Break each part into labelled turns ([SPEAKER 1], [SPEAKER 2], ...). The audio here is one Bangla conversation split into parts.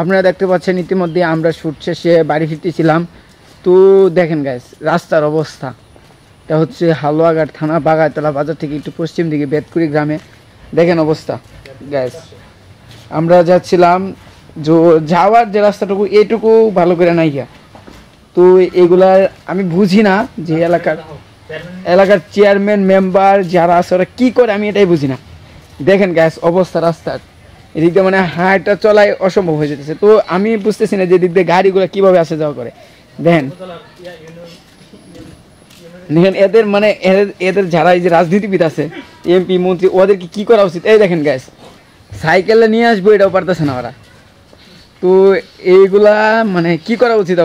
[SPEAKER 1] আপনারা দেখতে পাচ্ছেন ইতিমধ্যে আমরা শুট শেষে বাড়ি ফিরতেছিলাম। তো দেখেন গাইস রাস্তার অবস্থা, এটা হচ্ছে হালুয়াঘাট থানা বাগাইতলা বাজার থেকে একটু পশ্চিম দিকে বেতকুড়ি গ্রামে। দেখেন অবস্থা গাইস, আমরা যাচ্ছিলাম যাওয়ার যে রাস্তাটুকু এইটুকু ভালো করে নাই গিয়া। তো এগুলা আমি বুঝি না যে এলাকার চেয়ারম্যান মেম্বার যারা আছে ওরা কী করে, আমি এটাই বুঝি না। দেখেন গাইস অবস্থা রাস্তার, এদিক দিয়ে মানে হাঁটা চলাই অসম্ভব হয়ে যেতেছে। তো আমি বুঝতেছি না যে এদিক দিয়ে গাড়িগুলো কীভাবে আসা যাওয়া করে। দেখেন দেখেন এদের মানে এদের যারা এই যে রাজনীতিবিদ আছে এমপি মন্ত্রী ওদেরকে কী করা উচিত। এই দেখেন গাইস সাইকেলে নিয়ে আসবো এটাও পারতেছে না ওরা। তো এইগুলা মানে কি করা উচিত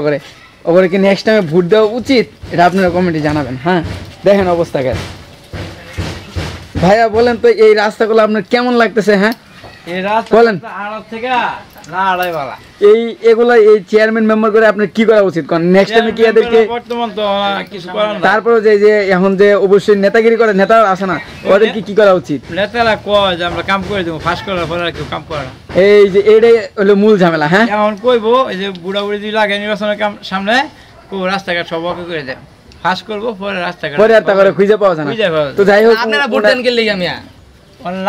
[SPEAKER 1] ওকে কি নেক্সট টাইমে ভোট দেওয়া উচিত, এটা আপনারা কমেন্টে জানাবেন। হ্যাঁ দেখেন অবস্থা গাইস। ভাইয়া বলেন তো এই রাস্তাগুলো আপনার কেমন লাগতেছে? হ্যাঁ বলেন। এই এগুলা এই চেয়ারম্যান মেম্বার করে আপনার কি করা উচিত নেক্সট টাইমে কি এদেরকে? তারপরে যে এখন যে অবশ্যই নেতাগিরি করে নেতা আছে না, ওদেরকে কি করা উচিত?
[SPEAKER 2] নেতারা কয় যে আমরা কাম করে দেবো, ফাঁস করার পরে আর কেউ কাম করে না।
[SPEAKER 1] এই যে এটাই হলো মূল ঝামেলা। হ্যাঁ
[SPEAKER 2] এখন কইবো এই যে বুড়া বুড়ি যদি লাগে নির্বাচনের সামনে রাস্তাঘাট সব অকে করে দেন, ফাঁস করবো পরে রাস্তাঘাট
[SPEAKER 1] পরে আর তা করে খুঁজে পাওয়া যায় না। তো যাই হোক
[SPEAKER 3] আপনারা ভোট দেন কে লাগি আমি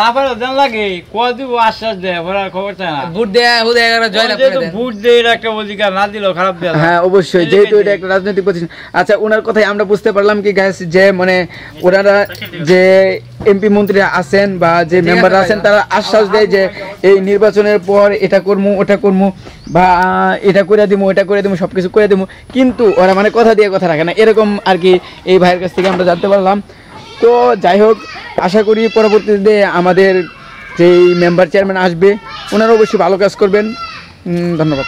[SPEAKER 2] না পারে দেন লাগে কয় দিব আশ্বাস দেয় পরে আর খবর চায় না।
[SPEAKER 3] ভোট দেয়া হুদে জয়লাভ করে দেন,
[SPEAKER 2] ভোট দিয়ে একটা অধিকার না দিলেও খারাপ দেয়।
[SPEAKER 1] হ্যাঁ অবশ্যই, যেহেতু এটা একটা রাজনৈতিক প্রতিষ্ঠান। আচ্ছা ওনার কথাই আমরা বুঝতে পারলাম কি গাইস যে মানে ওনারা যে এমপি মন্ত্রীরা আছেন বা যে মেম্বাররা আছেন তারা আশ্বাস দেয় যে এই নির্বাচনের পর এটা করবো ওটা করবো বা এটা করে দিব ওটা করে দিব সব কিছু করে দেবো, কিন্তু ওরা মানে কথা দিয়ে কথা রাখে না, এরকম আর কি এই ভাইয়ের কাছ থেকে আমরা জানতে পারলাম। তো যাই হোক আশা করি পরবর্তীতে আমাদের যেই মেম্বার চেয়ারম্যান আসবে ওনারা অবশ্যই ভালো কাজ করবেন। ধন্যবাদ।